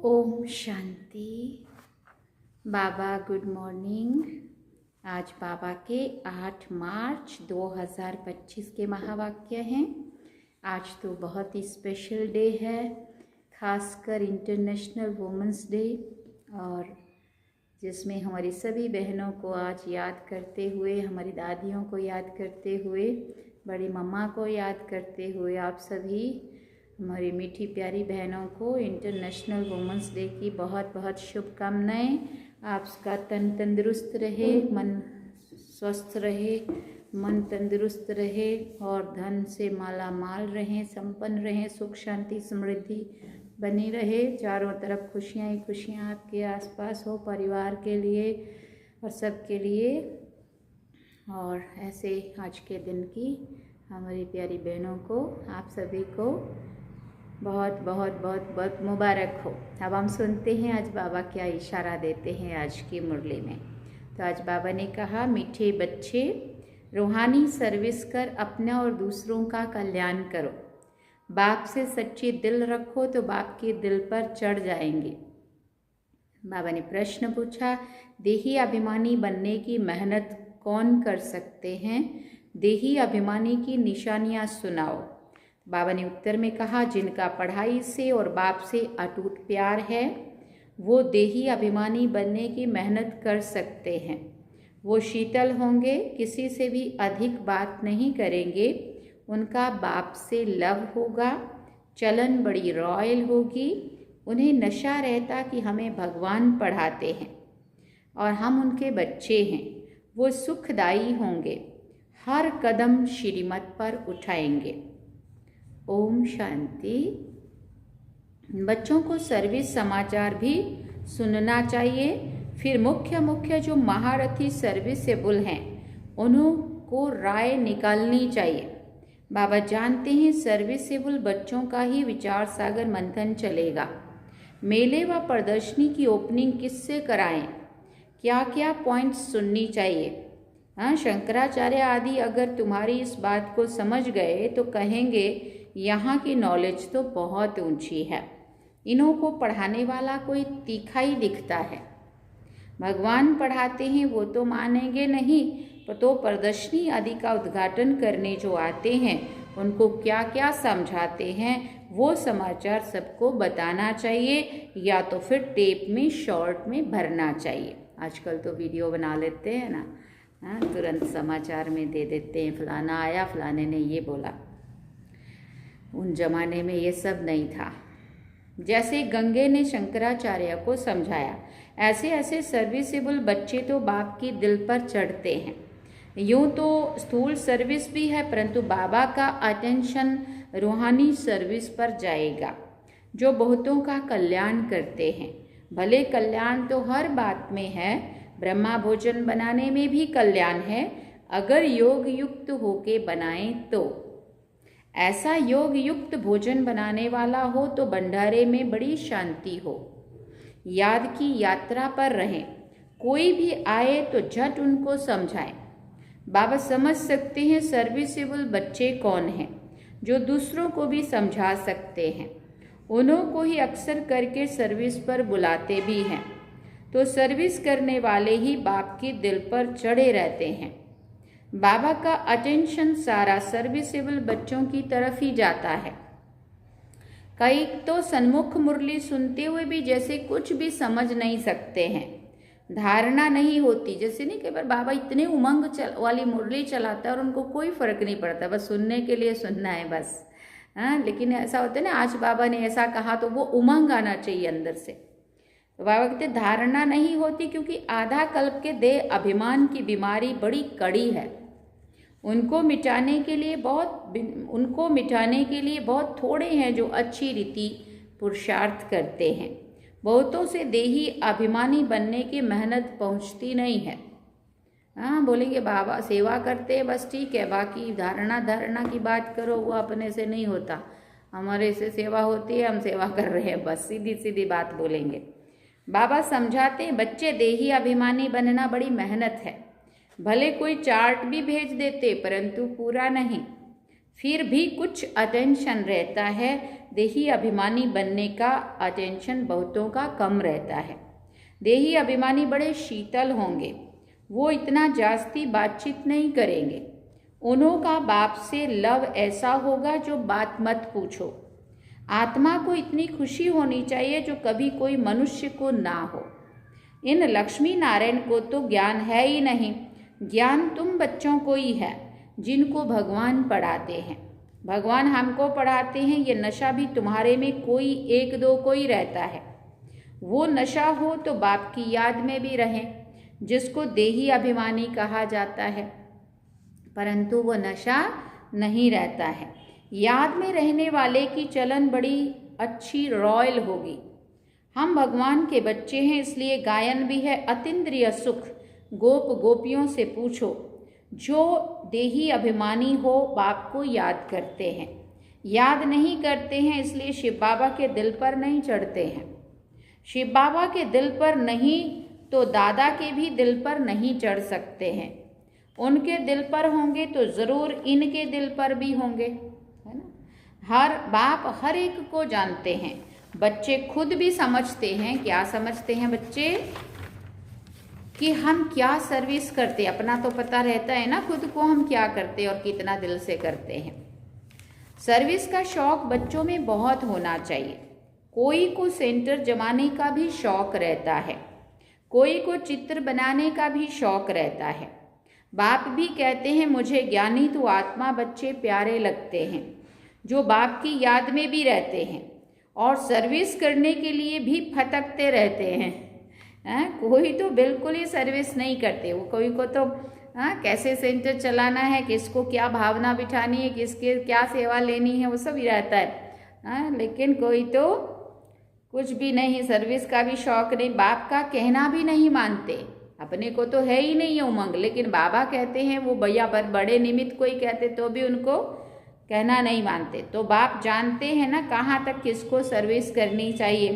ओम शांति। बाबा good morning. आज बाबा के 8 मार्च 2025 के महावाक्य हैं। आज तो बहुत ही स्पेशल डे है, खासकर इंटरनेशनल वुमेंस डे, और जिसमें हमारी सभी बहनों को आज याद करते हुए, हमारी दादियों को याद करते हुए, बड़ी मम्मा को याद करते हुए, आप सभी हमारी मीठी प्यारी बहनों को इंटरनेशनल वुमेंस डे की बहुत बहुत शुभकामनाएं। आपका तन तंदुरुस्त रहे, मन स्वस्थ रहे, मन तंदुरुस्त रहे और धन से माला माल रहें, संपन्न रहें, सुख शांति समृद्धि बनी रहे। चारों तरफ खुशियाँ ही खुशियाँ आपके आसपास हो, परिवार के लिए और सबके लिए। और ऐसे आज के दिन की हमारी प्यारी बहनों को, आप सभी को बहुत बहुत बहुत बहुत मुबारक हो। अब हम सुनते हैं आज बाबा क्या इशारा देते हैं आज की मुरली में। तो आज बाबा ने कहा, मीठे बच्चे, रूहानी सर्विस कर अपना और दूसरों का कल्याण करो। बाप से सच्ची दिल रखो तो बाप के दिल पर चढ़ जाएंगे। बाबा ने प्रश्न पूछा, देही अभिमानी बनने की मेहनत कौन कर सकते हैं? देही अभिमानी की निशानियां सुनाओ। बाबा ने उत्तर में कहा, जिनका पढ़ाई से और बाप से अटूट प्यार है वो देही अभिमानी बनने की मेहनत कर सकते हैं। वो शीतल होंगे, किसी से भी अधिक बात नहीं करेंगे, उनका बाप से लव होगा, चलन बड़ी रॉयल होगी, उन्हें नशा रहता कि हमें भगवान पढ़ाते हैं और हम उनके बच्चे हैं। वो सुखदायी होंगे, हर कदम श्रीमत पर उठाएंगे। ओम शांति। बच्चों को सर्विस समाचार भी सुनना चाहिए। फिर मुख्य जो महारथी सर्विसेबल हैं उन्हों को राय निकालनी चाहिए। बाबा जानते हैं सर्विसेबल बच्चों का ही विचार सागर मंथन चलेगा। मेले व प्रदर्शनी की ओपनिंग किससे कराएं? क्या क्या पॉइंट्स सुननी चाहिए? हाँ, शंकराचार्य आदि अगर तुम्हारी इस बात को समझ गए तो कहेंगे यहाँ की नॉलेज तो बहुत ऊंची है। इन्हों को पढ़ाने वाला कोई तीखा ही दिखता है। भगवान पढ़ाते हैं वो तो मानेंगे नहीं, तो प्रदर्शनी आदि का उद्घाटन करने जो आते हैं उनको क्या क्या समझाते हैं वो समाचार सबको बताना चाहिए, या तो फिर टेप में शॉर्ट में भरना चाहिए। आजकल तो वीडियो बना लेते हैं ना, हाँ, तुरंत समाचार में दे देते हैं, फलाना आया, फलाने ने ये बोला। उन जमाने में ये सब नहीं था। जैसे गंगे ने शंकराचार्य को समझाया, ऐसे ऐसे सर्विसेबल बच्चे तो बाप की दिल पर चढ़ते हैं। यूँ तो स्थूल सर्विस भी है, परंतु बाबा का अटेंशन रूहानी सर्विस पर जाएगा, जो बहुतों का कल्याण करते हैं। भले कल्याण तो हर बात में है, ब्रह्मा भोजन बनाने में भी कल्याण है, अगर योग युक्त होके बनाएं तो। ऐसा योग युक्त भोजन बनाने वाला हो तो भंडारे में बड़ी शांति हो। याद की यात्रा पर रहें, कोई भी आए तो झट उनको समझाएं। बाबा समझ सकते हैं सर्विसेबल बच्चे कौन हैं, जो दूसरों को भी समझा सकते हैं। उन्हों को ही अक्सर करके सर्विस पर बुलाते भी हैं, तो सर्विस करने वाले ही बाप की दिल पर चढ़े रहते हैं। बाबा का अटेंशन सारा सर्विसेबल बच्चों की तरफ ही जाता है। कई तो सन्मुख मुरली सुनते हुए भी जैसे कुछ भी समझ नहीं सकते हैं, धारणा नहीं होती। जैसे नहीं, कई बार बाबा इतने उमंग वाली मुरली चलाता है और उनको कोई फर्क नहीं पड़ता, बस सुनने के लिए सुनना है बस। हाँ, लेकिन ऐसा होता है ना, आज बाबा ने ऐसा कहा तो वो उमंग आना चाहिए अंदर से। तो बाबा कहते धारणा नहीं होती, क्योंकि आधा कल्प के देह अभिमान की बीमारी बड़ी कड़ी है। उनको मिटाने के लिए बहुत थोड़े हैं जो अच्छी रीति पुरुषार्थ करते हैं। बहुतों से देही अभिमानी बनने की मेहनत पहुंचती नहीं है। हाँ, बोलेंगे बाबा सेवा करते हैं बस, ठीक है, बाकी धारणा की बात करो, वो अपने से नहीं होता, हमारे से सेवा होती है, हम सेवा कर रहे हैं, बस सीधी सीधी बात बोलेंगे। बाबा समझाते हैं, बच्चे देही अभिमानी बनना बड़ी मेहनत है। भले कोई चार्ट भी भेज देते परंतु पूरा नहीं। फिर भी कुछ अटेंशन रहता है। देही अभिमानी बनने का अटेंशन बहुतों का कम रहता है। देही अभिमानी बड़े शीतल होंगे, वो इतना जास्ती बातचीत नहीं करेंगे। उन्हों का बाप से लव ऐसा होगा जो बात मत पूछो। आत्मा को इतनी खुशी होनी चाहिए जो कभी कोई मनुष्य को ना हो। इन लक्ष्मी नारायण को तो ज्ञान है ही नहीं। ज्ञान तुम बच्चों को ही है जिनको भगवान पढ़ाते हैं। भगवान हमको पढ़ाते हैं। ये नशा भी तुम्हारे में कोई एक दो को ही रहता है। वो नशा हो तो बाप की याद में भी रहें, जिसको देही अभिमानी कहा जाता है, परंतु वो नशा नहीं रहता है। याद में रहने वाले की चलन बड़ी अच्छी रॉयल होगी। हम भगवान के बच्चे हैं, इसलिए गायन भी है अतीन्द्रिय सुख। गोप गोपियों से पूछो, जो देही अभिमानी हो बाप को याद करते हैं। याद नहीं करते हैं इसलिए शिव बाबा के दिल पर नहीं चढ़ते हैं। शिव बाबा के दिल पर नहीं तो दादा के भी दिल पर नहीं चढ़ सकते हैं। उनके दिल पर होंगे तो ज़रूर इनके दिल पर भी होंगे, है ना। हर बाप हर एक को जानते हैं। बच्चे खुद भी समझते हैं। क्या समझते हैं बच्चे? कि हम क्या सर्विस करते हैं। अपना तो पता रहता है ना खुद को, हम क्या करते हैं और कितना दिल से करते हैं। सर्विस का शौक बच्चों में बहुत होना चाहिए। कोई को सेंटर जमाने का भी शौक रहता है, कोई को चित्र बनाने का भी शौक रहता है। बाप भी कहते हैं मुझे ज्ञानी तो आत्मा बच्चे प्यारे लगते हैं, जो बाप की याद में भी रहते हैं और सर्विस करने के लिए भी फटकते रहते हैं। कोई तो बिल्कुल ही सर्विस नहीं करते। वो कोई को तो कैसे सेंटर चलाना है, किसको क्या भावना बिठानी है, किसके क्या सेवा लेनी है, वो सब ही रहता है। लेकिन कोई तो कुछ भी नहीं, सर्विस का भी शौक नहीं, बाप का कहना भी नहीं मानते। अपने को तो है ही नहीं है उमंग, लेकिन बाबा कहते हैं वो भैया बड़े निमित्त कोई कहते तो भी उनको कहना नहीं मानते। तो बाप जानते हैं ना कहाँ तक किसको सर्विस करनी चाहिए,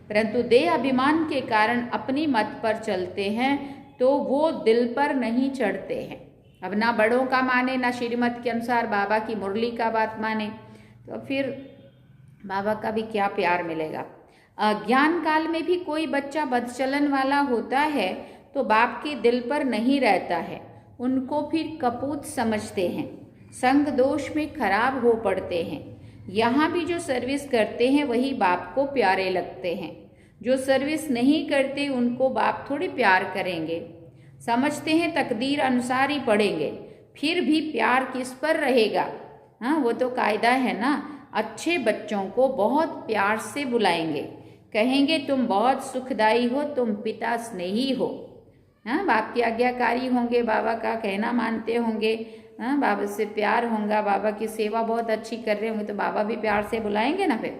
परंतु देह अभिमान के कारण अपनी मत पर चलते हैं तो वो दिल पर नहीं चढ़ते हैं। अब ना बड़ों का माने ना श्रीमत के अनुसार बाबा की मुरली का बात माने, तो फिर बाबा का भी क्या प्यार मिलेगा। अज्ञान काल में भी कोई बच्चा बदचलन वाला होता है तो बाप के दिल पर नहीं रहता है, उनको फिर कपूत समझते हैं, संग दोष में खराब हो पड़ते हैं। यहाँ भी जो सर्विस करते हैं वही बाप को प्यारे लगते हैं। जो सर्विस नहीं करते उनको बाप थोड़ी प्यार करेंगे। समझते हैं तकदीर अनुसार ही पढ़ेंगे, फिर भी प्यार किस पर रहेगा। हाँ, वो तो कायदा है ना। अच्छे बच्चों को बहुत प्यार से बुलाएंगे, कहेंगे तुम बहुत सुखदाई हो, तुम पिता स्नेही हो। हाँ, बाप की आज्ञाकारी होंगे, बाबा का कहना मानते होंगे, हाँ, बाबा से प्यार होगा, बाबा की सेवा बहुत अच्छी कर रहे होंगे तो बाबा भी प्यार से बुलाएंगे ना। फिर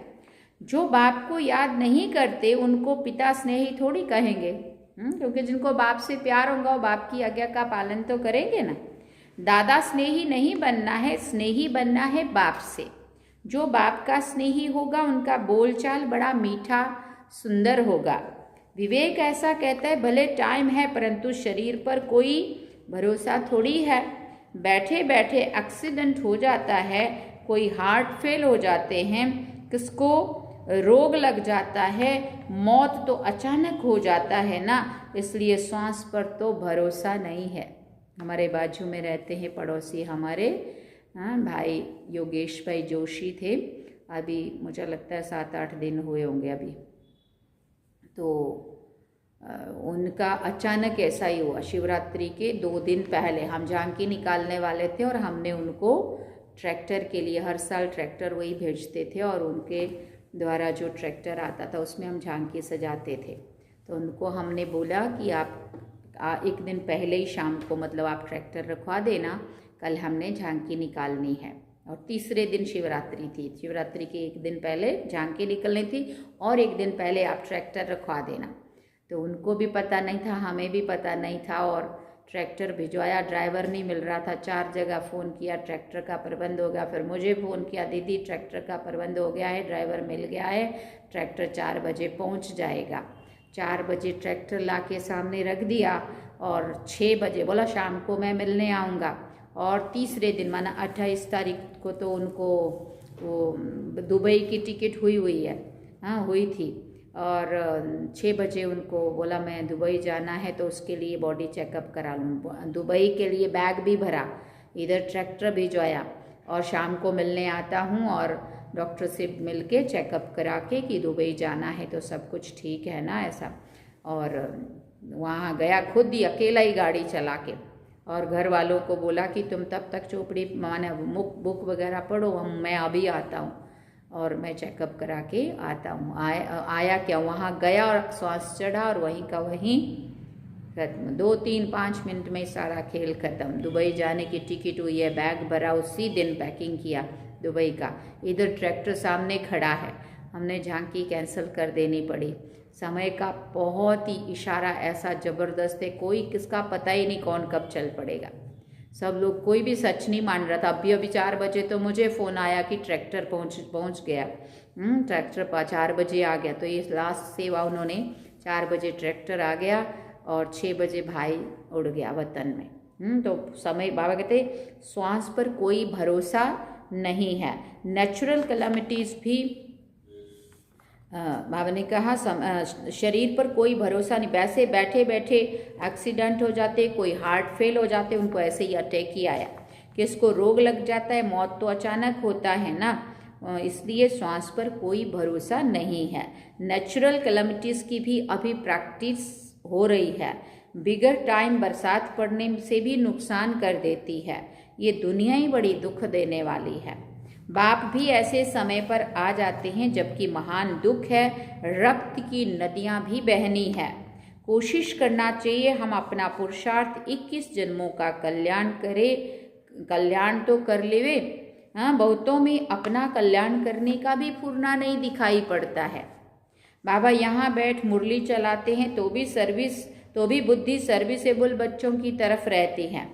जो बाप को याद नहीं करते उनको पिता स्नेही थोड़ी कहेंगे, क्योंकि जिनको बाप से प्यार होगा वो बाप की आज्ञा का पालन तो करेंगे ना। दादा स्नेही नहीं बनना है, स्नेही बनना है बाप से। जो बाप का स्नेही होगा उनका बोलचाल बड़ा मीठा सुंदर होगा। विवेक ऐसा कहता है भले टाइम है परंतु शरीर पर कोई भरोसा थोड़ी है। बैठे बैठे एक्सीडेंट हो जाता है, कोई हार्ट फेल हो जाते हैं, किसको रोग लग जाता है, मौत तो अचानक हो जाता है ना। इसलिए श्वास पर तो भरोसा नहीं है। हमारे बाजू में रहते हैं पड़ोसी हमारे, भाई योगेश भाई जोशी थे। अभी मुझे लगता है 7-8 दिन हुए होंगे अभी। तो उनका अचानक ऐसा ही हुआ। शिवरात्रि के 2 दिन पहले हम झांकी निकालने वाले थे और हमने उनको ट्रैक्टर के लिए, हर साल ट्रैक्टर वही भेजते थे और उनके द्वारा जो ट्रैक्टर आता था उसमें हम झांकी सजाते थे। तो उनको हमने बोला कि आप 1 दिन पहले ही शाम को मतलब आप ट्रैक्टर रखवा देना, कल हमने झांकी निकालनी है। और तीसरे दिन शिवरात्रि थी, शिवरात्रि के 1 दिन पहले झांकी निकलनी थी और 1 दिन पहले आप ट्रैक्टर रखवा देना। तो उनको भी पता नहीं था, हमें भी पता नहीं था और ट्रैक्टर भिजवाया, ड्राइवर नहीं मिल रहा था। 4 जगह फ़ोन किया, ट्रैक्टर का प्रबंध हो गया। फिर मुझे फ़ोन किया, दीदी ट्रैक्टर का प्रबंध हो गया है, ड्राइवर मिल गया है, ट्रैक्टर 4 बजे पहुंच जाएगा। 4 बजे ट्रैक्टर ला के सामने रख दिया और 6 बजे बोला शाम को मैं मिलने आऊँगा। और तीसरे दिन माना 28 तारीख को तो उनको वो दुबई की टिकट हुई है, हाँ हुई थी। और 6 बजे उनको बोला मैं दुबई जाना है तो उसके लिए बॉडी चेकअप करा लूँ। दुबई के लिए बैग भी भरा, इधर ट्रैक्टर भिजवाया और शाम को मिलने आता हूँ और डॉक्टर से मिल के चेकअप करा के कि दुबई जाना है तो सब कुछ ठीक है ना ऐसा। और वहाँ गया खुद ही अकेला ही गाड़ी चला के, और घर वालों को बोला कि तुम तब तक चोपड़ी माने बुक वगैरह पढ़ो, मैं अभी आता हूँ और मैं चेकअप करा के आता हूँ। आया क्या, वहाँ गया और श्वास चढ़ा और वहीं का वहीं खत्म। 2-3-5 मिनट में सारा खेल खत्म। दुबई जाने की टिकट हुई है, बैग भरा, उसी दिन पैकिंग किया दुबई का। इधर ट्रैक्टर सामने खड़ा है, हमने झांकी कैंसिल कर देनी पड़ी। समय का बहुत ही इशारा ऐसा ज़बरदस्त है, कोई किसका पता ही नहीं कौन कब चल पड़ेगा। सब लोग, कोई भी सच नहीं मान रहा था। अभी 4 बजे तो मुझे फ़ोन आया कि ट्रैक्टर पहुंच गया। ट्रैक्टर 4 बजे आ गया, तो ये लास्ट सेवा उन्होंने 4 बजे ट्रैक्टर आ गया और 6 बजे भाई उड़ गया वतन में। तो समय, बाबा कहते श्वास पर कोई भरोसा नहीं है। नेचुरल कैलामिटीज़ भी बाबा ने कहा शरीर पर कोई भरोसा नहीं। वैसे बैठे बैठे एक्सीडेंट हो जाते, कोई हार्ट फेल हो जाते, उनको ऐसे ही अटैक ही आया। किसको रोग लग जाता है, मौत तो अचानक होता है ना, इसलिए श्वास पर कोई भरोसा नहीं है। नेचुरल कैलामिटीज़ की भी अभी प्रैक्टिस हो रही है। बिगर टाइम बरसात पड़ने से भी नुकसान कर देती है। ये दुनिया ही बड़ी दुख देने वाली है। बाप भी ऐसे समय पर आ जाते हैं जबकि महान दुख है, रक्त की नदियां भी बहनी है। कोशिश करना चाहिए हम अपना पुरुषार्थ 21 जन्मों का कल्याण करें। कल्याण तो कर लेवे, हाँ, बहुतों में अपना कल्याण करने का भी फुर्ना नहीं दिखाई पड़ता है। बाबा यहाँ बैठ मुरली चलाते हैं तो भी बुद्धि सर्विसेबल बच्चों की तरफ रहती है।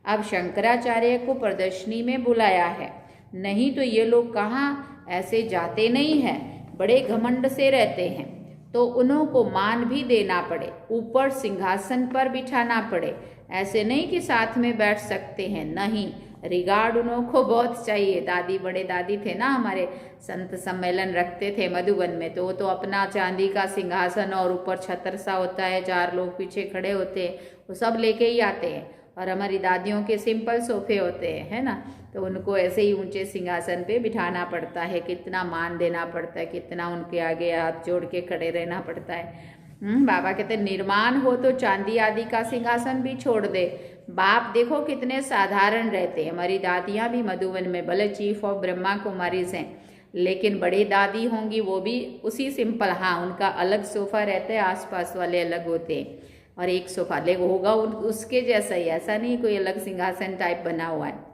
अब शंकराचार्य को प्रदर्शनी में बुलाया है, नहीं तो ये लोग कहाँ ऐसे जाते नहीं हैं, बड़े घमंड से रहते हैं, तो उन्हों को मान भी देना पड़े, ऊपर सिंहासन पर बिठाना पड़े। ऐसे नहीं कि साथ में बैठ सकते हैं, नहीं, रिगार्ड उन्हों को बहुत चाहिए। दादी, बड़े दादी थे ना हमारे, संत सम्मेलन रखते थे मधुबन में, तो वो तो अपना चांदी का सिंहासन और ऊपर छतर सा होता है, 4 लोग पीछे खड़े होते हैं, वो सब लेके ही आते हैं। और हमारी दादियों के सिंपल सोफे होते हैं, है ना, तो उनको ऐसे ही ऊंचे सिंहासन पे बिठाना पड़ता है, कितना मान देना पड़ता है, कितना उनके आगे हाथ जोड़ के खड़े रहना पड़ता है। बाबा कहते निर्माण हो तो चांदी आदि का सिंहासन भी छोड़ दे। बाप देखो कितने साधारण रहते हैं। हमारी दादियाँ भी मधुबन में भले चीफ ऑफ ब्रह्मा कुमारीज हैं, लेकिन बड़ी दादी होंगी वो भी उसी सिंपल, हाँ उनका अलग सोफा रहता है, आसपास वाले अलग होते हैं, और एक सोफा ले होगा उसके जैसा ही, ऐसा नहीं कोई अलग सिंहासन टाइप बना हुआ है।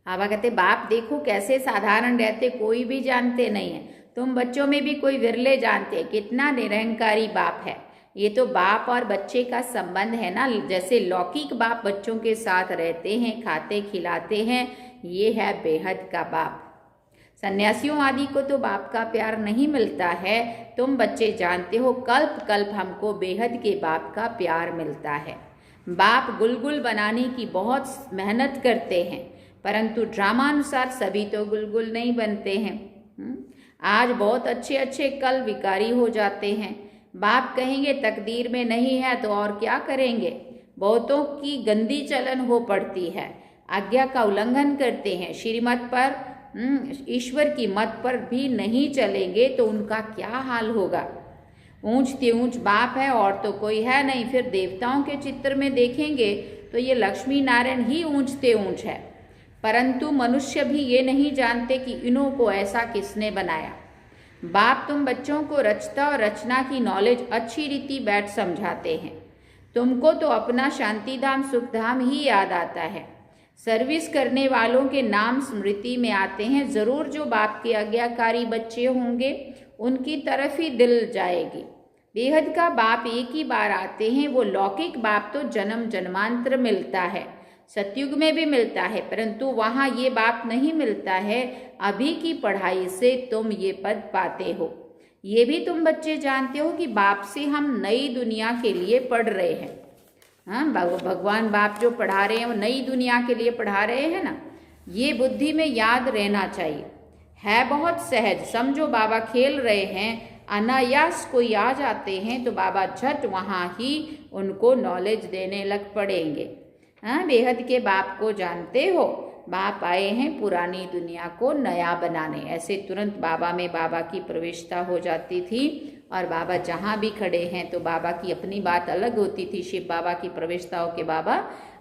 बाबा कहते बाप देखो कैसे साधारण रहते, कोई भी जानते नहीं है। तुम बच्चों में भी कोई विरले जानते, कितना निरंकारी बाप है। ये तो बाप और बच्चे का संबंध है ना, जैसे लौकिक बाप बच्चों के साथ रहते हैं, खाते खिलाते हैं, ये है बेहद का बाप। सन्यासियों आदि को तो बाप का प्यार नहीं मिलता है। तुम बच्चे जानते हो, कल्प कल्प हमको बेहद के बाप का प्यार मिलता है। बाप गुलगुल बनाने की बहुत मेहनत करते हैं, परंतु ड्रामानुसार सभी तो गुलगुल नहीं बनते हैं। आज बहुत अच्छे अच्छे कल विकारी हो जाते हैं। बाप कहेंगे तकदीर में नहीं है तो और क्या करेंगे। बहुतों की गंदी चलन हो पड़ती है, आज्ञा का उल्लंघन करते हैं, श्रीमत पर ईश्वर की मत पर भी नहीं चलेंगे तो उनका क्या हाल होगा। ऊंचते ऊंच बाप है और तो कोई है नहीं। फिर देवताओं के चित्र में देखेंगे तो ये लक्ष्मी नारायण ही ऊंचते ऊंच है, परंतु मनुष्य भी ये नहीं जानते कि इन्हों को ऐसा किसने बनाया। बाप तुम बच्चों को रचता और रचना की नॉलेज अच्छी रीति बैठ समझाते हैं। तुमको तो अपना शांतिधाम सुखधाम ही याद आता है। सर्विस करने वालों के नाम स्मृति में आते हैं। जरूर जो बाप के आज्ञाकारी बच्चे होंगे उनकी तरफ ही दिल जाएगी। बेहद का बाप एक ही बार आते हैं। वो लौकिक बाप तो जन्म जन्मांतर मिलता है, सतयुग में भी मिलता है, परंतु वहाँ ये बाप नहीं मिलता है। अभी की पढ़ाई से तुम ये पद पाते हो। ये भी तुम बच्चे जानते हो कि बाप से हम नई दुनिया के लिए पढ़ रहे हैं। हाँ, भगवान बाप जो पढ़ा रहे हैं वो नई दुनिया के लिए पढ़ा रहे हैं ना, ये बुद्धि में याद रहना चाहिए। है बहुत सहज, समझो बाबा खेल रहे हैं, अनायास कोई आ जाते हैं तो बाबा झट वहाँ ही उनको नॉलेज देने लग पड़ेंगे। हाँ, बेहद के बाप को जानते हो, बाप आए हैं पुरानी दुनिया को नया बनाने। ऐसे तुरंत बाबा में बाबा की प्रवेशता हो जाती थी और बाबा जहाँ भी खड़े हैं तो बाबा की अपनी बात अलग होती थी। शिव बाबा की प्रवेशता हो के बाबा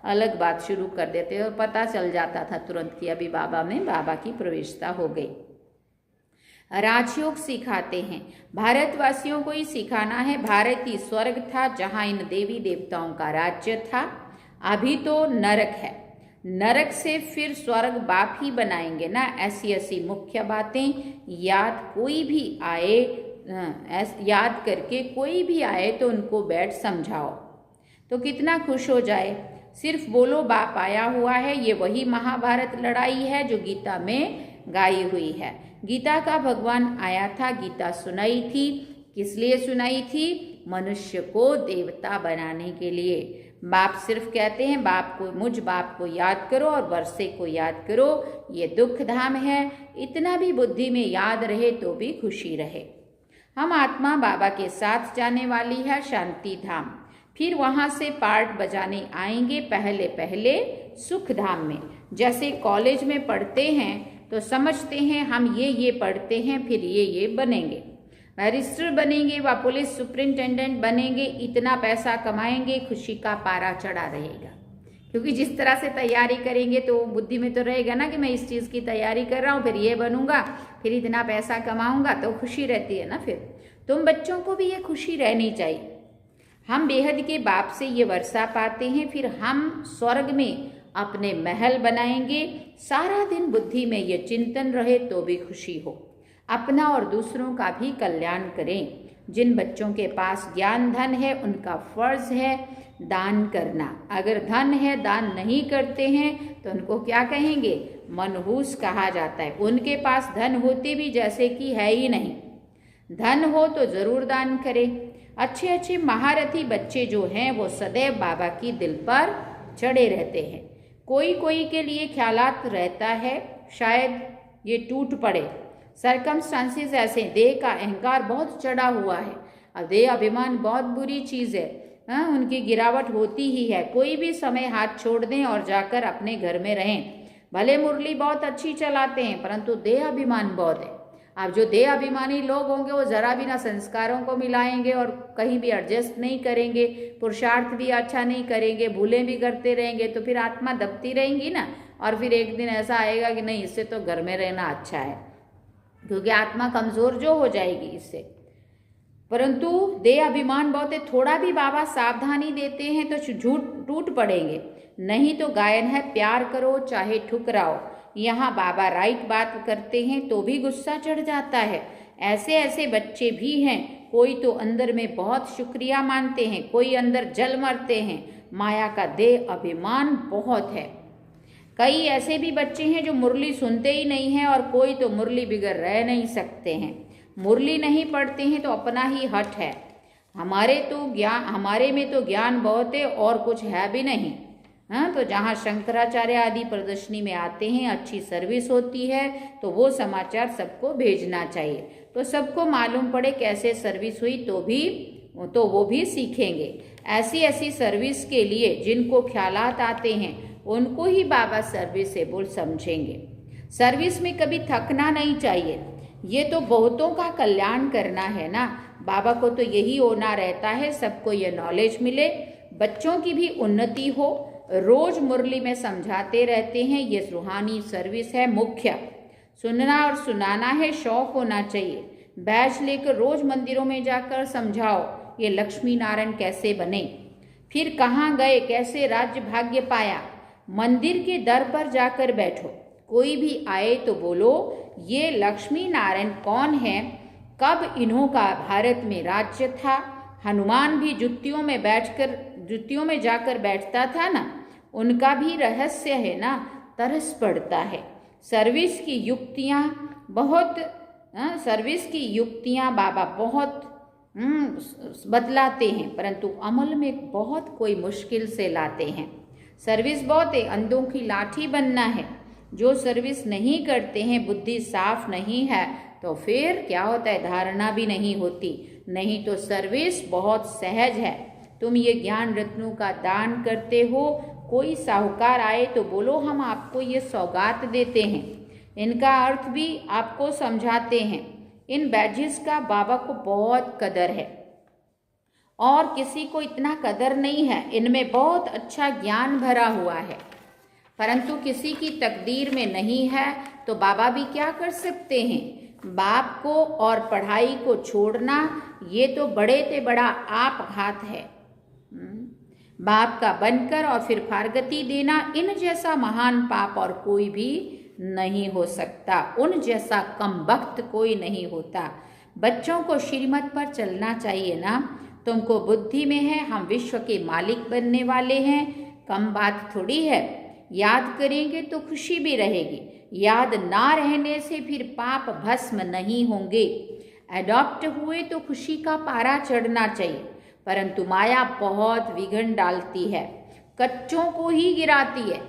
अलग बात शुरू कर देते और पता चल जाता था तुरंत कि अभी बाबा में बाबा की प्रवेशता हो गई। राजयोग सिखाते हैं, भारतवासियों को ही सिखाना है। भारत ही स्वर्ग था जहाँ इन देवी देवताओं का राज्य था, अभी तो नरक है, नरक से फिर स्वर्ग बाप ही बनाएंगे ना। ऐसी ऐसी मुख्य बातें याद कोई भी आए, याद करके कोई भी आए तो उनको बैठ समझाओ तो कितना खुश हो जाए। सिर्फ बोलो बाप आया हुआ है, ये वही महाभारत लड़ाई है जो गीता में गाई हुई है। गीता का भगवान आया था, गीता सुनाई थी, किस लिए सुनाई थी? मनुष्य को देवता बनाने के लिए। बाप सिर्फ कहते हैं बाप को, मुझ बाप को याद करो और वर्षे को याद करो, ये दुख धाम है। इतना भी बुद्धि में याद रहे तो भी खुशी रहे। हम आत्मा बाबा के साथ जाने वाली है शांति धाम, फिर वहाँ से पार्ट बजाने आएंगे पहले पहले सुख धाम में। जैसे कॉलेज में पढ़ते हैं तो समझते हैं हम ये पढ़ते हैं, फिर ये बनेंगे, बैरिस्टर बनेंगे व पुलिस सुपरिंटेंडेंट बनेंगे, इतना पैसा कमाएंगे, खुशी का पारा चढ़ा रहेगा। क्योंकि जिस तरह से तैयारी करेंगे तो बुद्धि में तो रहेगा ना कि मैं इस चीज़ की तैयारी कर रहा हूँ, फिर ये बनूंगा, फिर इतना पैसा कमाऊंगा, तो खुशी रहती है ना। फिर तुम बच्चों को भी ये खुशी रहनी चाहिए। हम बेहद के बाप से ये वर्षा पाते हैं, फिर हम स्वर्ग में अपने महल बनाएंगे। सारा दिन बुद्धि में ये चिंतन रहे तो भी खुशी हो, अपना और दूसरों का भी कल्याण करें। जिन बच्चों के पास ज्ञान धन है उनका फर्ज है दान करना। अगर धन है दान नहीं करते हैं तो उनको क्या कहेंगे? मनहूस कहा जाता है। उनके पास धन होते भी जैसे कि है ही नहीं। धन हो तो जरूर दान करें। अच्छे अच्छे महारथी बच्चे जो हैं वो सदैव बाबा की दिल पर चढ़े रहते हैं। कोई कोई के लिए ख्यालात रहता है शायद ये टूट पड़े। सरकमस्टांसेस ऐसे, देह का अहंकार बहुत चढ़ा हुआ है। अब देह अभिमान बहुत बुरी चीज़ है। हाँ, उनकी गिरावट होती ही है। कोई भी समय हाथ छोड़ दें और जाकर अपने घर में रहें। भले मुरली बहुत अच्छी चलाते हैं परंतु देह अभिमान बहुत है। अब जो देह अभिमानी लोग होंगे वो जरा भी ना संस्कारों को मिलाएंगे और कहीं भी एडजस्ट नहीं करेंगे, पुरुषार्थ भी अच्छा नहीं करेंगे, भूलें भी करते रहेंगे, तो फिर आत्मा दबती रहेंगी ना। और फिर एक दिन ऐसा आएगा कि नहीं, इससे तो घर में रहना अच्छा है, क्योंकि आत्मा कमजोर जो हो जाएगी इससे। परंतु देह अभिमान बहुत है। थोड़ा भी बाबा सावधानी देते हैं तो झूठ टूट पड़ेंगे। नहीं तो गायन है, प्यार करो चाहे ठुकराओ। यहाँ बाबा राइट बात करते हैं तो भी गुस्सा चढ़ जाता है। ऐसे ऐसे बच्चे भी हैं, कोई तो अंदर में बहुत शुक्रिया मानते हैं, कोई अंदर जल मरते हैं। माया का देह अभिमान बहुत है। कई ऐसे भी बच्चे हैं जो मुरली सुनते ही नहीं हैं और कोई तो मुरली बिगर रह नहीं सकते हैं। मुरली नहीं पढ़ते हैं तो अपना ही हट है। हमारे में तो ज्ञान बहुत है और कुछ है भी नहीं। हाँ, तो जहाँ शंकराचार्य आदि प्रदर्शनी में आते हैं, अच्छी सर्विस होती है, तो वो समाचार सबको भेजना चाहिए, तो सबको मालूम पड़े कैसे सर्विस हुई, तो वो भी सीखेंगे। ऐसी ऐसी सर्विस के लिए जिनको ख्यालात आते हैं उनको ही बाबा सर्विसेबल समझेंगे। सर्विस में कभी थकना नहीं चाहिए। ये तो बहुतों का कल्याण करना है ना। बाबा को तो यही होना रहता है, सबको ये नॉलेज मिले, बच्चों की भी उन्नति हो। रोज मुरली में समझाते रहते हैं, ये रूहानी सर्विस है मुख्य। सुनना और सुनाना है, शौक होना चाहिए। बैच लेकर रोज मंदिरों में जाकर समझाओ ये लक्ष्मी नारायण कैसे बने, फिर कहाँ गए, कैसे राज्य भाग्य पाया। मंदिर के दर पर जाकर बैठो, कोई भी आए तो बोलो ये लक्ष्मी नारायण कौन है, कब इन्हों का भारत में राज्य था। हनुमान भी जुत्तियों में जाकर बैठता था ना, उनका भी रहस्य है ना, तरस पड़ता है। सर्विस की युक्तियाँ बाबा बहुत बतलाते हैं, परंतु अमल में बहुत कोई मुश्किल से लाते हैं। सर्विस बहुत है, अंधों की लाठी बनना है। जो सर्विस नहीं करते हैं, बुद्धि साफ नहीं है, तो फिर क्या होता है, धारणा भी नहीं होती। नहीं तो सर्विस बहुत सहज है। तुम ये ज्ञान रत्नों का दान करते हो, कोई साहूकार आए तो बोलो हम आपको ये सौगात देते हैं, इनका अर्थ भी आपको समझाते हैं। इन बैजेस का बाबा को बहुत कदर है और किसी को इतना कदर नहीं है। इनमें बहुत अच्छा ज्ञान भरा हुआ है, परंतु किसी की तकदीर में नहीं है, तो बाबा भी क्या कर सकते हैं। बाप को और पढ़ाई को छोड़ना ये तो बड़े से बड़ा आपघात है। बाप का बनकर और फिर फारगती देना, इन जैसा महान पाप और कोई भी नहीं हो सकता। उन जैसा कम वक्त कोई नहीं होता। बच्चों को श्रीमत पर चलना चाहिए ना। तुमको बुद्धि में है हम विश्व के मालिक बनने वाले हैं, कम बात थोड़ी है। याद करेंगे तो खुशी भी रहेगी, याद ना रहने से फिर पाप भस्म नहीं होंगे। एडॉप्ट हुए तो खुशी का पारा चढ़ना चाहिए, परंतु माया बहुत विघ्न डालती है, कच्चों को ही गिराती है।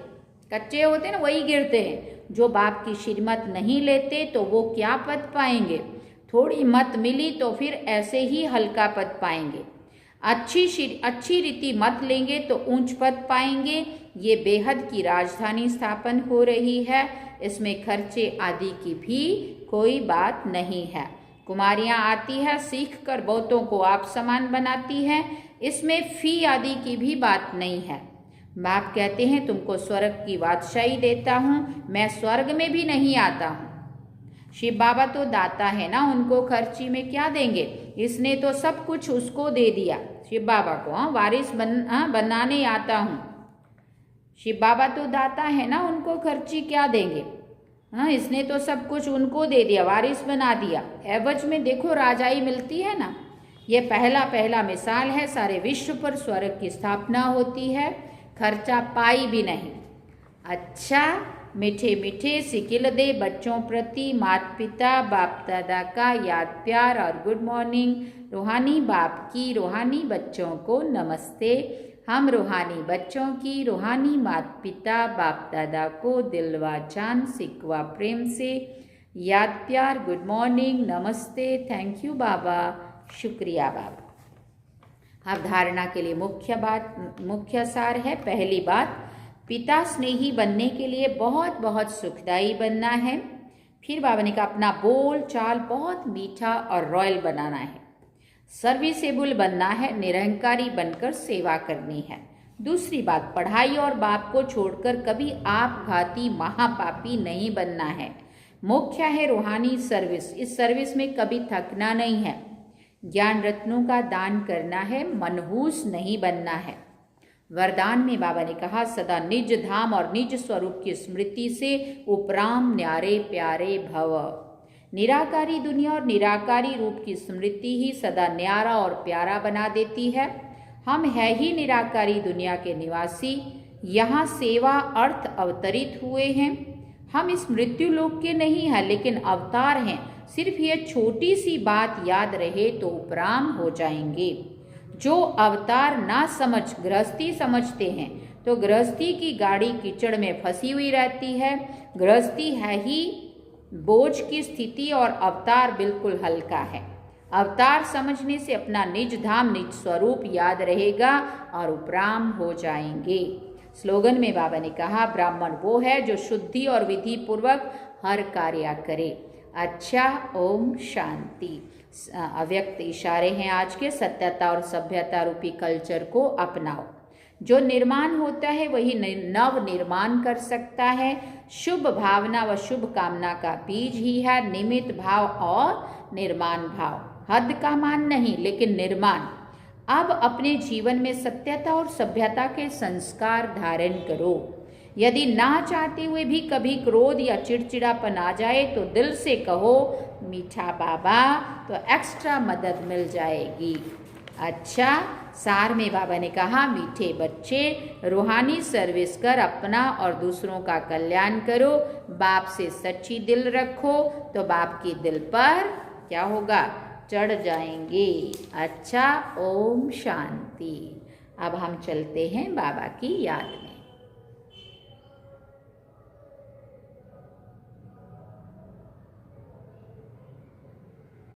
कच्चे होते हैं ना, वही गिरते हैं। जो बाप की श्रीमत नहीं लेते तो वो क्या पद पाएंगे। थोड़ी मत मिली तो फिर ऐसे ही हल्का पद पाएंगे। अच्छी रीति मत लेंगे तो ऊंच पद पाएंगे। ये बेहद की राजधानी स्थापन हो रही है, इसमें खर्चे आदि की भी कोई बात नहीं है। कुमारियां आती है, सीख कर बहुतों को आप समान बनाती है, इसमें फी आदि की भी बात नहीं है। बाप कहते हैं तुमको स्वर्ग की बादशाही देता हूँ, मैं स्वर्ग में भी नहीं आता हूँ। शिव बाबा तो दाता है ना, उनको खर्ची में क्या देंगे। इसने तो सब कुछ उसको दे दिया शिव बाबा को। वारिस बनाने आता हूँ। शिव बाबा तो दाता है ना, उनको खर्ची क्या देंगे। इसने तो सब कुछ उनको दे दिया, वारिस बना दिया। एवज में देखो राजाई मिलती है ना। ये पहला मिसाल है। सारे विश्व पर स्वर्ग की स्थापना होती है, खर्चा पाई भी नहीं। अच्छा, मीठे मीठे सिकिल दे बच्चों प्रति माता पिता बाप दादा का याद प्यार और गुड मॉर्निंग। रूहानी बाप की रूहानी बच्चों को नमस्ते। हम रूहानी बच्चों की रूहानी माता पिता बाप दादा को दिलवा जान सिकवा प्रेम से याद प्यार, गुड मॉर्निंग, नमस्ते, थैंक यू बाबा, शुक्रिया बाबा। अब धारणा के लिए मुख्य सार है। पहली बात, पिता स्नेही बनने के लिए बहुत बहुत सुखदायी बनना है। फिर बाबा ने कहा अपना बोल चाल बहुत मीठा और रॉयल बनाना है, सर्विसेबल बनना है, निरहंकारी बनकर सेवा करनी है। दूसरी बात, पढ़ाई और बाप को छोड़कर कभी आपघाती महापापी नहीं बनना है। मुख्य है रूहानी सर्विस, इस सर्विस में कभी थकना नहीं है। ज्ञान रत्नों का दान करना है, मनहूस नहीं बनना है। वरदान में बाबा ने कहा सदा निज धाम और निज स्वरूप की स्मृति से उपराम न्यारे प्यारे भव। निराकारी दुनिया और निराकारी रूप की स्मृति ही सदा न्यारा और प्यारा बना देती है। हम है ही निराकारी दुनिया के निवासी, यहाँ सेवा अर्थ अवतरित हुए हैं। हम इस मृत्यु लोक के नहीं हैं, लेकिन अवतार हैं। सिर्फ ये छोटी सी बात याद रहे तो उपराम हो जाएंगे। जो अवतार ना समझ गृहस्थी समझते हैं, तो गृहस्थी की गाड़ी कीचड़ में फंसी हुई रहती है। गृहस्थी है ही बोझ की स्थिति और अवतार बिल्कुल हल्का है। अवतार समझने से अपना निज धाम निज स्वरूप याद रहेगा और उपराम हो जाएंगे। स्लोगन में बाबा ने कहा ब्राह्मण वो है जो शुद्धि और विधि पूर्वक हर कार्य करे। अच्छा, ओम शांति। अव्यक्त इशारे हैं आज के। सत्यता और सभ्यता रूपी कल्चर को अपनाओ। जो निर्माण होता है वही नव निर्माण कर सकता है। शुभ भावना व शुभ कामना का बीज ही है निमित्त भाव और निर्माण भाव। हद का मान नहीं, लेकिन निर्माण। अब अपने जीवन में सत्यता और सभ्यता के संस्कार धारण करो। यदि ना चाहते हुए भी कभी क्रोध या चिड़चिड़ापन आ जाए तो दिल से कहो मीठा बाबा, तो एक्स्ट्रा मदद मिल जाएगी। अच्छा, सार में बाबा ने कहा मीठे बच्चे रूहानी सर्विस कर अपना और दूसरों का कल्याण करो। बाप से सच्ची दिल रखो तो बाप के दिल पर क्या होगा, चढ़ जाएंगे। अच्छा, ओम शांति। अब हम चलते हैं बाबा की याद में।